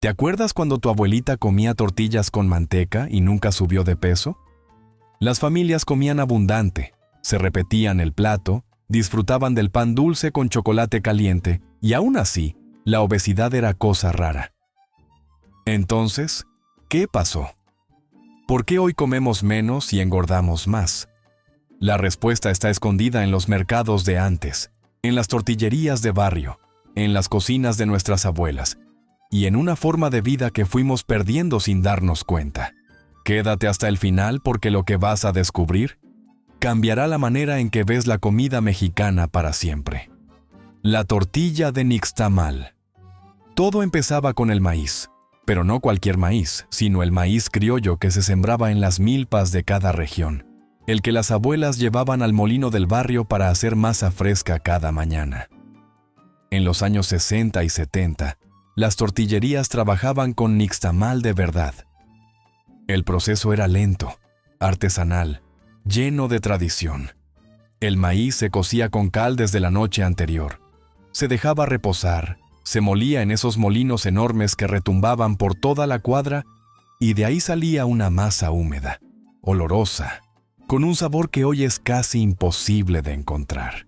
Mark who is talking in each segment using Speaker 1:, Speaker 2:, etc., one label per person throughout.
Speaker 1: ¿Te acuerdas cuando tu abuelita comía tortillas con manteca y nunca subió de peso? Las familias comían abundante, se repetían el plato, disfrutaban del pan dulce con chocolate caliente y aún así, la obesidad era cosa rara. Entonces, ¿qué pasó? ¿Por qué hoy comemos menos y engordamos más? La respuesta está escondida en los mercados de antes, en las tortillerías de barrio, en las cocinas de nuestras abuelas y en una forma de vida que fuimos perdiendo sin darnos cuenta. Quédate hasta el final porque lo que vas a descubrir cambiará la manera en que ves la comida mexicana para siempre. La tortilla de nixtamal. Todo empezaba con el maíz, pero no cualquier maíz, sino el maíz criollo que se sembraba en las milpas de cada región, el que las abuelas llevaban al molino del barrio para hacer masa fresca cada mañana. En los años 60 y 70, las tortillerías trabajaban con nixtamal de verdad. El proceso era lento, artesanal, lleno de tradición. El maíz se cocía con cal desde la noche anterior. Se dejaba reposar, se molía en esos molinos enormes que retumbaban por toda la cuadra y de ahí salía una masa húmeda, olorosa, con un sabor que hoy es casi imposible de encontrar.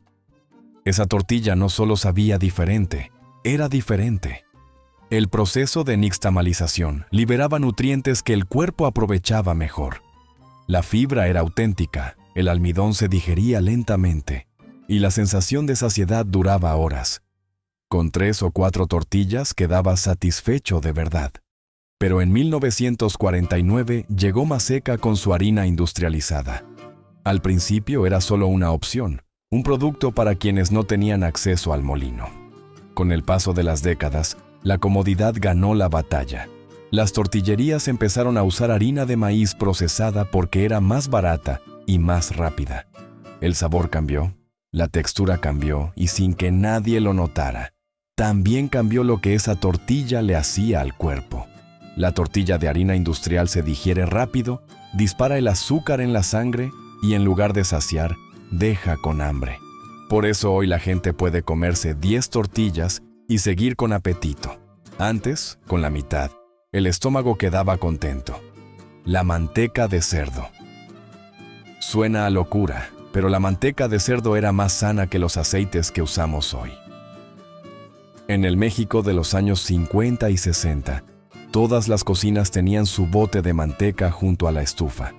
Speaker 1: Esa tortilla no solo sabía diferente, era diferente. El proceso de nixtamalización liberaba nutrientes que el cuerpo aprovechaba mejor. La fibra era auténtica, el almidón se digería lentamente y la sensación de saciedad duraba horas. Con 3 o 4 tortillas quedabas satisfecho de verdad. Pero en 1949 llegó Maseca con su harina industrializada. Al principio era solo una opción, un producto para quienes no tenían acceso al molino. Con el paso de las décadas, la comodidad ganó la batalla. Las tortillerías empezaron a usar harina de maíz procesada porque era más barata y más rápida. El sabor cambió, la textura cambió y sin que nadie lo notara, también cambió lo que esa tortilla le hacía al cuerpo. La tortilla de harina industrial se digiere rápido, dispara el azúcar en la sangre y en lugar de saciar, deja con hambre. Por eso hoy la gente puede comerse 10 tortillas y seguir con apetito. Antes, con la mitad, el estómago quedaba contento. La manteca de cerdo. Suena a locura, pero la manteca de cerdo era más sana que los aceites que usamos hoy. En el México de los años 50 y 60, todas las cocinas tenían su bote de manteca junto a la estufa.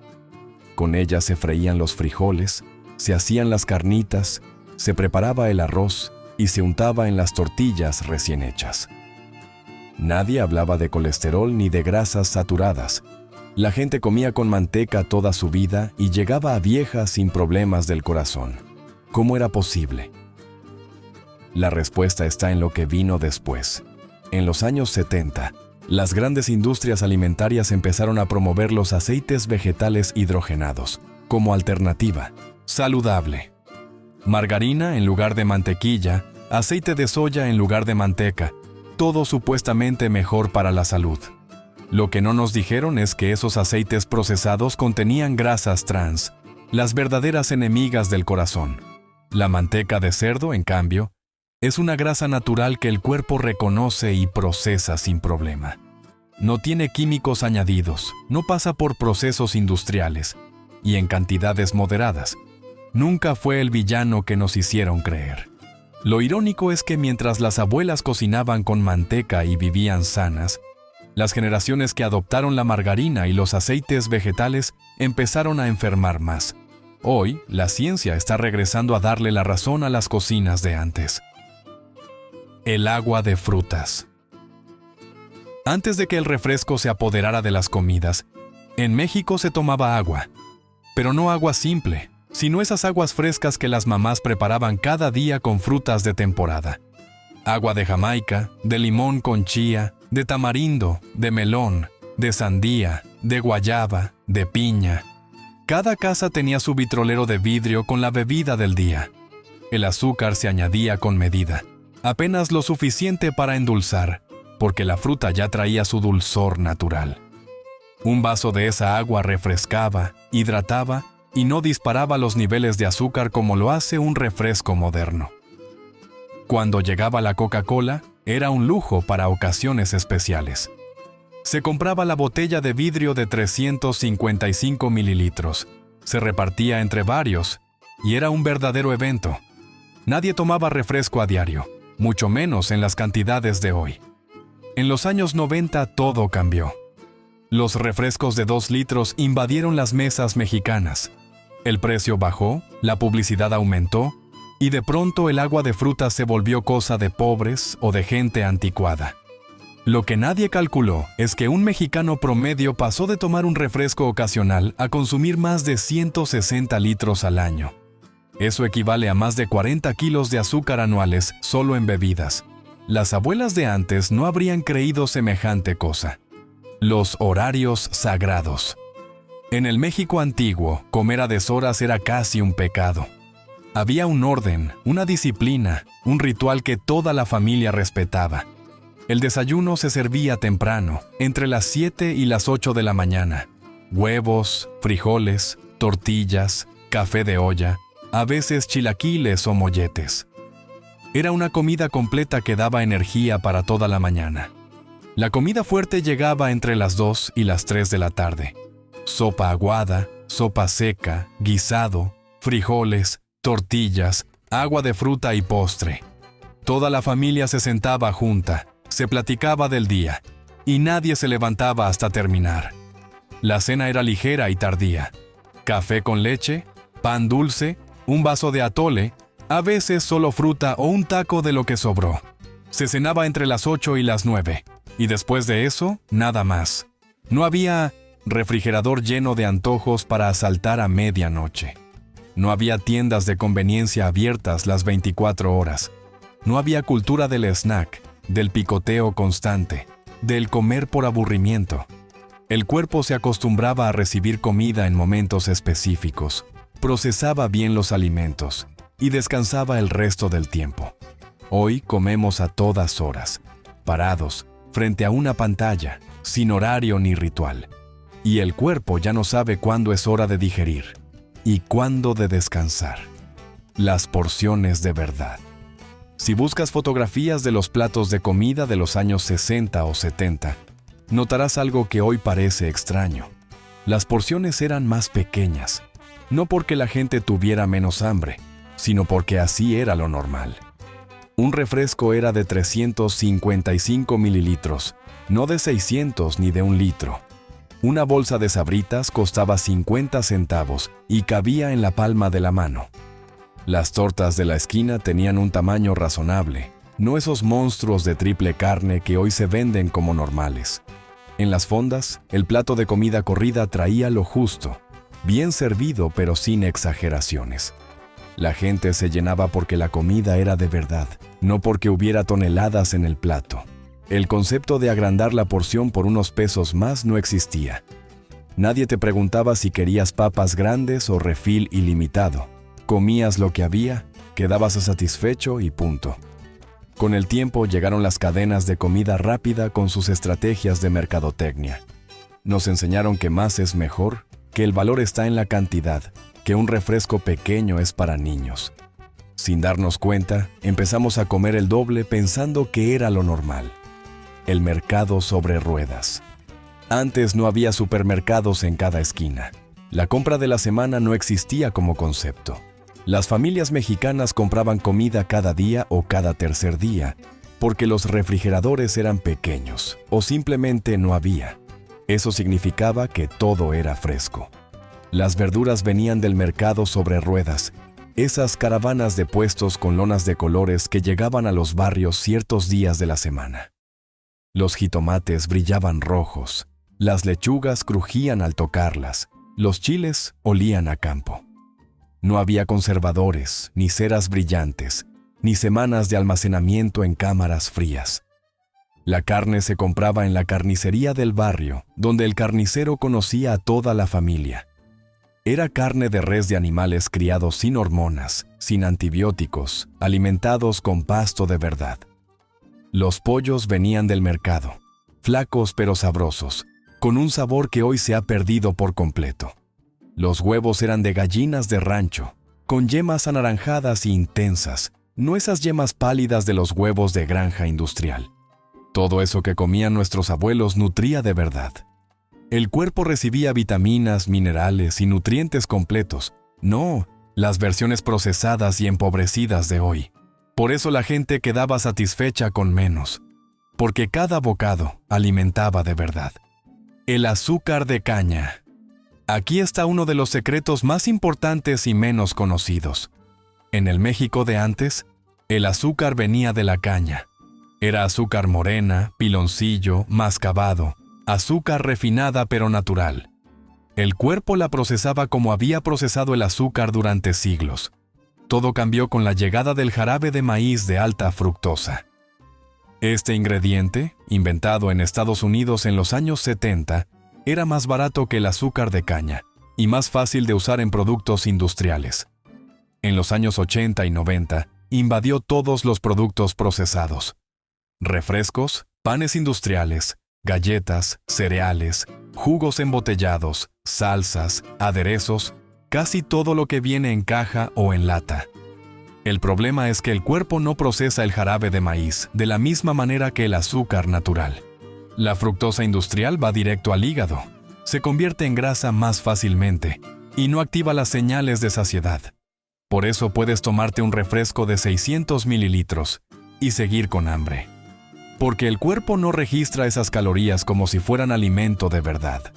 Speaker 1: Con ella se freían los frijoles, se hacían las carnitas, se preparaba el arroz y se untaba en las tortillas recién hechas. Nadie hablaba de colesterol ni de grasas saturadas. La gente comía con manteca toda su vida y llegaba a vieja sin problemas del corazón. ¿Cómo era posible? La respuesta está en lo que vino después. En los años 70, las grandes industrias alimentarias empezaron a promover los aceites vegetales hidrogenados como alternativa saludable. Margarina en lugar de mantequilla, aceite de soya en lugar de manteca, todo supuestamente mejor para la salud. Lo que no nos dijeron es que esos aceites procesados contenían grasas trans, las verdaderas enemigas del corazón. La manteca de cerdo, en cambio, es una grasa natural que el cuerpo reconoce y procesa sin problema. No tiene químicos añadidos, no pasa por procesos industriales y en cantidades moderadas. Nunca fue el villano que nos hicieron creer. Lo irónico es que mientras las abuelas cocinaban con manteca y vivían sanas, las generaciones que adoptaron la margarina y los aceites vegetales empezaron a enfermar más. Hoy, la ciencia está regresando a darle la razón a las cocinas de antes. El agua de frutas. Antes de que el refresco se apoderara de las comidas, en México se tomaba agua, pero no agua simple, sino esas aguas frescas que las mamás preparaban cada día con frutas de temporada. Agua de Jamaica, de limón con chía, de tamarindo, de melón, de sandía, de guayaba, de piña. Cada casa tenía su vitrolero de vidrio con la bebida del día. El azúcar se añadía con medida, apenas lo suficiente para endulzar, porque la fruta ya traía su dulzor natural. Un vaso de esa agua refrescaba, hidrataba y no disparaba los niveles de azúcar como lo hace un refresco moderno. Cuando llegaba la Coca-Cola, era un lujo para ocasiones especiales. Se compraba la botella de vidrio de 355 mililitros. Se repartía entre varios y era un verdadero evento. Nadie tomaba refresco a diario, mucho menos en las cantidades de hoy. En los años 90 todo cambió. Los refrescos de 2 litros invadieron las mesas mexicanas. El precio bajó, la publicidad aumentó y de pronto el agua de fruta se volvió cosa de pobres o de gente anticuada. Lo que nadie calculó es que un mexicano promedio pasó de tomar un refresco ocasional a consumir más de 160 litros al año. Eso equivale a más de 40 kilos de azúcar anuales solo en bebidas. Las abuelas de antes no habrían creído semejante cosa. Los horarios sagrados. En el México antiguo, comer a deshoras era casi un pecado. Había un orden, una disciplina, un ritual que toda la familia respetaba. El desayuno se servía temprano, entre las 7 y las 8 de la mañana. Huevos, frijoles, tortillas, café de olla, a veces chilaquiles o molletes. Era una comida completa que daba energía para toda la mañana. La comida fuerte llegaba entre las 2 y las 3 de la tarde. Sopa aguada, sopa seca, guisado, frijoles, tortillas, agua de fruta y postre. Toda la familia se sentaba junta, se platicaba del día, y nadie se levantaba hasta terminar. La cena era ligera y tardía. Café con leche, pan dulce, un vaso de atole, a veces solo fruta o un taco de lo que sobró. Se cenaba entre las 8 y las 9, y después de eso, nada más. No había refrigerador lleno de antojos para asaltar a medianoche. No había tiendas de conveniencia abiertas las 24 horas. No había cultura del snack, del picoteo constante, del comer por aburrimiento. El cuerpo se acostumbraba a recibir comida en momentos específicos, procesaba bien los alimentos y descansaba el resto del tiempo. Hoy comemos a todas horas, parados, frente a una pantalla, sin horario ni ritual. Y el cuerpo ya no sabe cuándo es hora de digerir y cuándo de descansar. Las porciones de verdad. Si buscas fotografías de los platos de comida de los años 60 o 70, notarás algo que hoy parece extraño. Las porciones eran más pequeñas, no porque la gente tuviera menos hambre, sino porque así era lo normal. Un refresco era de 355 mililitros, no de 600 ni de 1 litro. Una bolsa de Sabritas costaba 50 centavos y cabía en la palma de la mano. Las tortas de la esquina tenían un tamaño razonable, no esos monstruos de triple carne que hoy se venden como normales. En las fondas, el plato de comida corrida traía lo justo, bien servido pero sin exageraciones. La gente se llenaba porque la comida era de verdad, no porque hubiera toneladas en el plato. El concepto de agrandar la porción por unos pesos más no existía. Nadie te preguntaba si querías papas grandes o refil ilimitado. Comías lo que había, quedabas satisfecho y punto. Con el tiempo llegaron las cadenas de comida rápida con sus estrategias de mercadotecnia. Nos enseñaron que más es mejor, que el valor está en la cantidad, que un refresco pequeño es para niños. Sin darnos cuenta, empezamos a comer el doble pensando que era lo normal. El mercado sobre ruedas. Antes no había supermercados en cada esquina. La compra de la semana no existía como concepto. Las familias mexicanas compraban comida cada día o cada tercer día, porque los refrigeradores eran pequeños o simplemente no había. Eso significaba que todo era fresco. Las verduras venían del mercado sobre ruedas, esas caravanas de puestos con lonas de colores que llegaban a los barrios ciertos días de la semana. Los jitomates brillaban rojos, las lechugas crujían al tocarlas, los chiles olían a campo. No había conservadores, ni ceras brillantes, ni semanas de almacenamiento en cámaras frías. La carne se compraba en la carnicería del barrio, donde el carnicero conocía a toda la familia. Era carne de res de animales criados sin hormonas, sin antibióticos, alimentados con pasto de verdad. Los pollos venían del mercado, flacos pero sabrosos, con un sabor que hoy se ha perdido por completo. Los huevos eran de gallinas de rancho, con yemas anaranjadas e intensas, no esas yemas pálidas de los huevos de granja industrial. Todo eso que comían nuestros abuelos nutría de verdad. El cuerpo recibía vitaminas, minerales y nutrientes completos, no las versiones procesadas y empobrecidas de hoy. Por eso la gente quedaba satisfecha con menos, porque cada bocado alimentaba de verdad. El azúcar de caña. Aquí está uno de los secretos más importantes y menos conocidos. En el México de antes, el azúcar venía de la caña. Era azúcar morena, piloncillo, mascabado, azúcar refinada pero natural. El cuerpo la procesaba como había procesado el azúcar durante siglos. Todo cambió con la llegada del jarabe de maíz de alta fructosa. Este ingrediente, inventado en Estados Unidos en los años 70, era más barato que el azúcar de caña y más fácil de usar en productos industriales. En los años 80 y 90, invadió todos los productos procesados. Refrescos, panes industriales, galletas, cereales, jugos embotellados, salsas, aderezos, casi todo lo que viene en caja o en lata. El problema es que el cuerpo no procesa el jarabe de maíz de la misma manera que el azúcar natural. La fructosa industrial va directo al hígado, se convierte en grasa más fácilmente y no activa las señales de saciedad. Por eso puedes tomarte un refresco de 600 mililitros y seguir con hambre. Porque el cuerpo no registra esas calorías como si fueran alimento de verdad.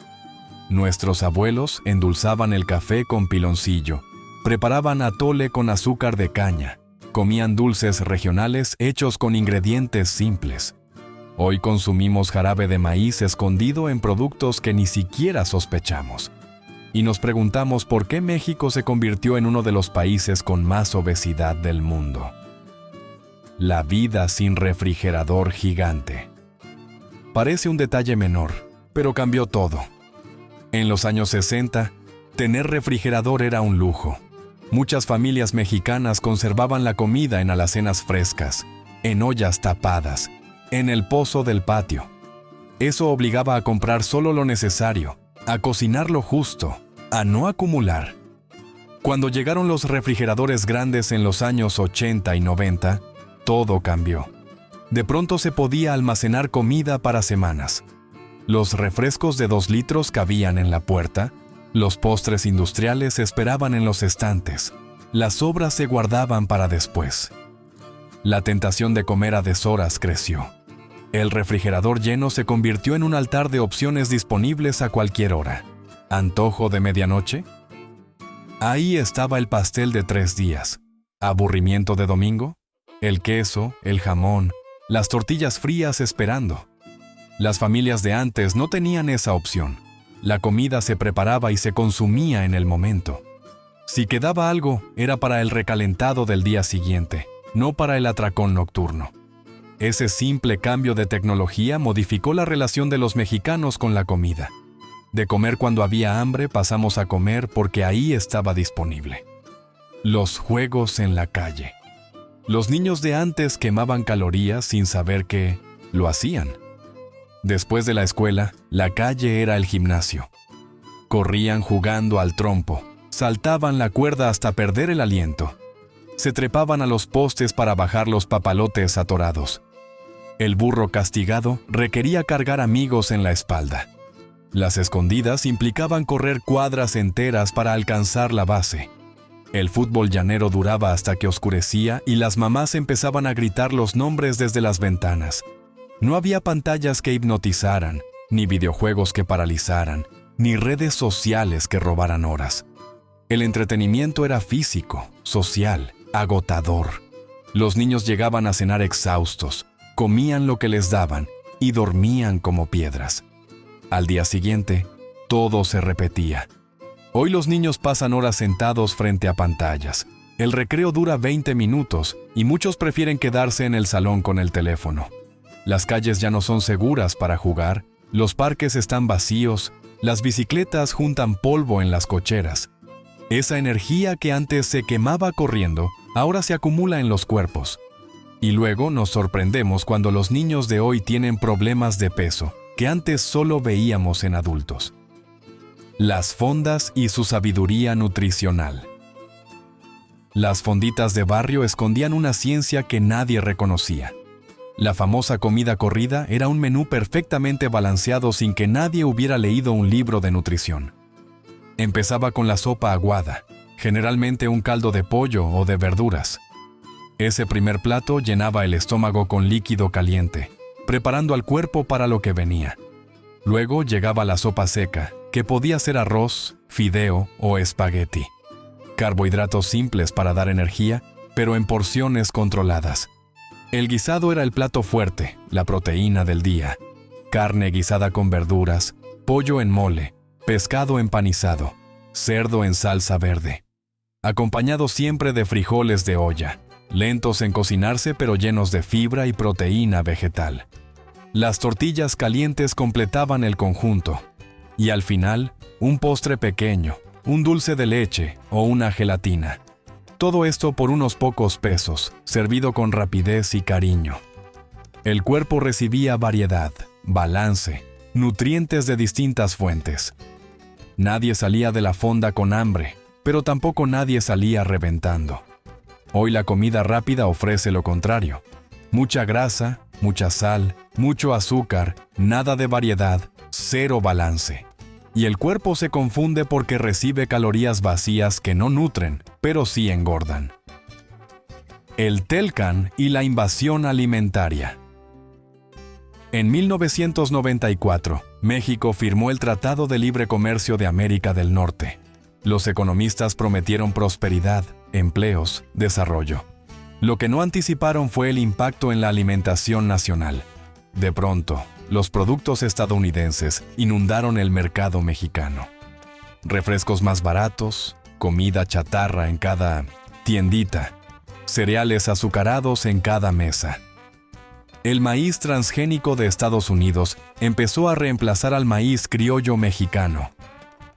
Speaker 1: Nuestros abuelos endulzaban el café con piloncillo, preparaban atole con azúcar de caña, comían dulces regionales hechos con ingredientes simples. Hoy consumimos jarabe de maíz escondido en productos que ni siquiera sospechamos. Y nos preguntamos por qué México se convirtió en uno de los países con más obesidad del mundo. La vida sin refrigerador gigante. Parece un detalle menor, pero cambió todo. En los años 60, tener refrigerador era un lujo. Muchas familias mexicanas conservaban la comida en alacenas frescas, en ollas tapadas, en el pozo del patio. Eso obligaba a comprar solo lo necesario, a cocinar lo justo, a no acumular. Cuando llegaron los refrigeradores grandes en los años 80 y 90, todo cambió. De pronto se podía almacenar comida para semanas. Los refrescos de 2 litros cabían en la puerta, los postres industriales esperaban en los estantes, las sobras se guardaban para después. La tentación de comer a deshoras creció. El refrigerador lleno se convirtió en un altar de opciones disponibles a cualquier hora. ¿Antojo de medianoche? Ahí estaba el pastel de 3 días. ¿Aburrimiento de domingo? El queso, el jamón, las tortillas frías esperando. Las familias de antes no tenían esa opción. La comida se preparaba y se consumía en el momento. Si quedaba algo, era para el recalentado del día siguiente, no para el atracón nocturno. Ese simple cambio de tecnología modificó la relación de los mexicanos con la comida. De comer cuando había hambre pasamos a comer porque ahí estaba disponible. Los juegos en la calle. Los niños de antes quemaban calorías sin saber que lo hacían. Después de la escuela, la calle era el gimnasio. Corrían jugando al trompo, saltaban la cuerda hasta perder el aliento. Se trepaban a los postes para bajar los papalotes atorados. El burro castigado requería cargar amigos en la espalda. Las escondidas implicaban correr cuadras enteras para alcanzar la base. El fútbol llanero duraba hasta que oscurecía y las mamás empezaban a gritar los nombres desde las ventanas. No había pantallas que hipnotizaran, ni videojuegos que paralizaran, ni redes sociales que robaran horas. El entretenimiento era físico, social, agotador. Los niños llegaban a cenar exhaustos, comían lo que les daban y dormían como piedras. Al día siguiente, todo se repetía. Hoy los niños pasan horas sentados frente a pantallas. El recreo dura 20 minutos y muchos prefieren quedarse en el salón con el teléfono. Las calles ya no son seguras para jugar, los parques están vacíos, las bicicletas juntan polvo en las cocheras. Esa energía que antes se quemaba corriendo, ahora se acumula en los cuerpos. Y luego nos sorprendemos cuando los niños de hoy tienen problemas de peso, que antes solo veíamos en adultos. Las fondas y su sabiduría nutricional. Las fonditas de barrio escondían una ciencia que nadie reconocía. La famosa comida corrida era un menú perfectamente balanceado sin que nadie hubiera leído un libro de nutrición. Empezaba con la sopa aguada, generalmente un caldo de pollo o de verduras. Ese primer plato llenaba el estómago con líquido caliente, preparando al cuerpo para lo que venía. Luego llegaba la sopa seca, que podía ser arroz, fideo o espagueti. Carbohidratos simples para dar energía, pero en porciones controladas. El guisado era el plato fuerte, la proteína del día. Carne guisada con verduras, pollo en mole, pescado empanizado, cerdo en salsa verde. Acompañado siempre de frijoles de olla, lentos en cocinarse pero llenos de fibra y proteína vegetal. Las tortillas calientes completaban el conjunto. Y al final, un postre pequeño, un dulce de leche o una gelatina. Todo esto por unos pocos pesos, servido con rapidez y cariño. El cuerpo recibía variedad, balance, nutrientes de distintas fuentes. Nadie salía de la fonda con hambre, pero tampoco nadie salía reventando. Hoy la comida rápida ofrece lo contrario. Mucha grasa, mucha sal, mucho azúcar, nada de variedad, cero balance. Y el cuerpo se confunde porque recibe calorías vacías que no nutren, pero sí engordan. El Telcan y la invasión alimentaria. En 1994, México firmó el Tratado de Libre Comercio de América del Norte. Los economistas prometieron prosperidad, empleos, desarrollo. Lo que no anticiparon fue el impacto en la alimentación nacional. De pronto, los productos estadounidenses inundaron el mercado mexicano. Refrescos más baratos, comida chatarra en cada tiendita, cereales azucarados en cada mesa. El maíz transgénico de Estados Unidos empezó a reemplazar al maíz criollo mexicano.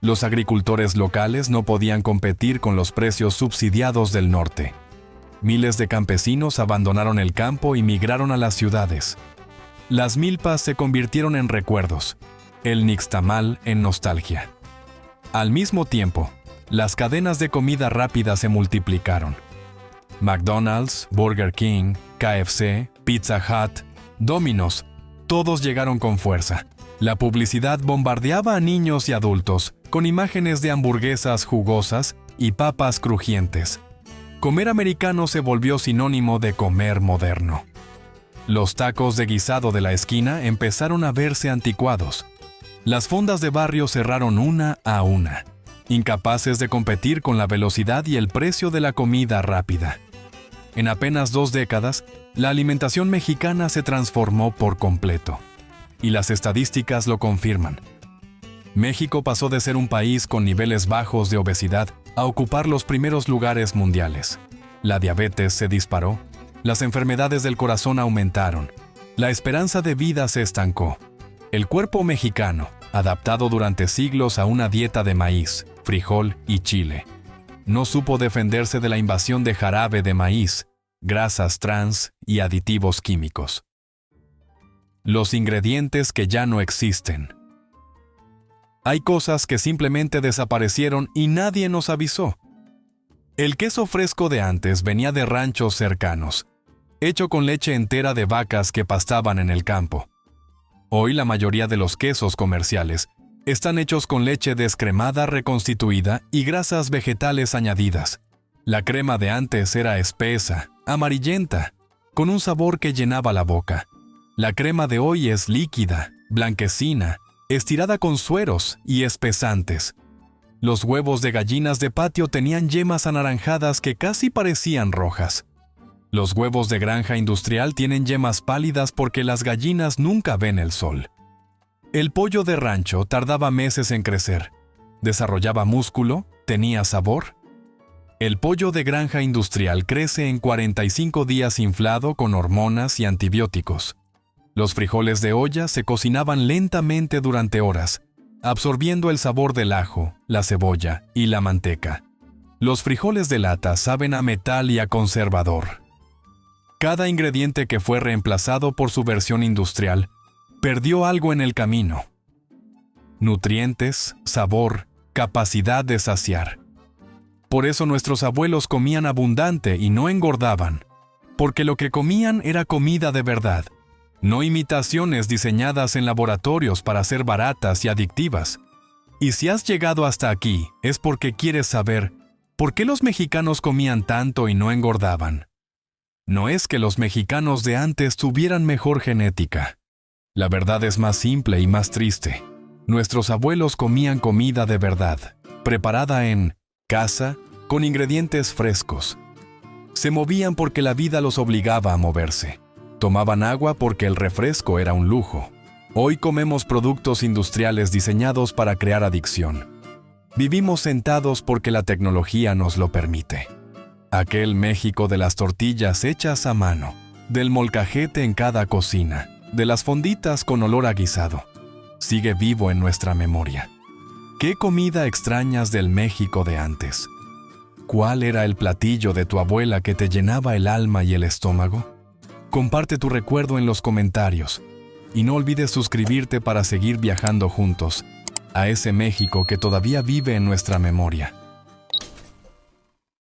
Speaker 1: Los agricultores locales no podían competir con los precios subsidiados del norte. Miles de campesinos abandonaron el campo y migraron a las ciudades. Las milpas se convirtieron en recuerdos, el nixtamal en nostalgia. Al mismo tiempo, las cadenas de comida rápida se multiplicaron. McDonald's, Burger King, KFC, Pizza Hut, Domino's, todos llegaron con fuerza. La publicidad bombardeaba a niños y adultos con imágenes de hamburguesas jugosas y papas crujientes. Comer americano se volvió sinónimo de comer moderno. Los tacos de guisado de la esquina empezaron a verse anticuados. Las fondas de barrio cerraron una a una, incapaces de competir con la velocidad y el precio de la comida rápida. En apenas 2 décadas, la alimentación mexicana se transformó por completo. Y las estadísticas lo confirman. México pasó de ser un país con niveles bajos de obesidad a ocupar los primeros lugares mundiales. La diabetes se disparó. Las enfermedades del corazón aumentaron. La esperanza de vida se estancó. El cuerpo mexicano, adaptado durante siglos a una dieta de maíz, frijol y chile, no supo defenderse de la invasión de jarabe de maíz, grasas trans y aditivos químicos. Los ingredientes que ya no existen. Hay cosas que simplemente desaparecieron y nadie nos avisó. El queso fresco de antes venía de ranchos cercanos, hecho con leche entera de vacas que pastaban en el campo. Hoy la mayoría de los quesos comerciales están hechos con leche descremada reconstituida y grasas vegetales añadidas. La crema de antes era espesa, amarillenta, con un sabor que llenaba la boca. La crema de hoy es líquida, blanquecina, estirada con sueros y espesantes. Los huevos de gallinas de patio tenían yemas anaranjadas que casi parecían rojas. Los huevos de granja industrial tienen yemas pálidas porque las gallinas nunca ven el sol. El pollo de rancho tardaba meses en crecer. Desarrollaba músculo, tenía sabor. El pollo de granja industrial crece en 45 días inflado con hormonas y antibióticos. Los frijoles de olla se cocinaban lentamente durante horas, absorbiendo el sabor del ajo, la cebolla y la manteca. Los frijoles de lata saben a metal y a conservador. Cada ingrediente que fue reemplazado por su versión industrial perdió algo en el camino. Nutrientes, sabor, capacidad de saciar. Por eso nuestros abuelos comían abundante y no engordaban, porque lo que comían era comida de verdad, no imitaciones diseñadas en laboratorios para ser baratas y adictivas. Y si has llegado hasta aquí, es porque quieres saber por qué los mexicanos comían tanto y no engordaban. No es que los mexicanos de antes tuvieran mejor genética. La verdad es más simple y más triste. Nuestros abuelos comían comida de verdad, preparada en casa, con ingredientes frescos. Se movían porque la vida los obligaba a moverse. Tomaban agua porque el refresco era un lujo. Hoy comemos productos industriales diseñados para crear adicción. Vivimos sentados porque la tecnología nos lo permite. Aquel México de las tortillas hechas a mano, del molcajete en cada cocina, de las fonditas con olor a guisado, sigue vivo en nuestra memoria. ¿Qué comida extrañas del México de antes? ¿Cuál era el platillo de tu abuela que te llenaba el alma y el estómago? Comparte tu recuerdo en los comentarios y no olvides suscribirte para seguir viajando juntos a ese México que todavía vive en nuestra memoria.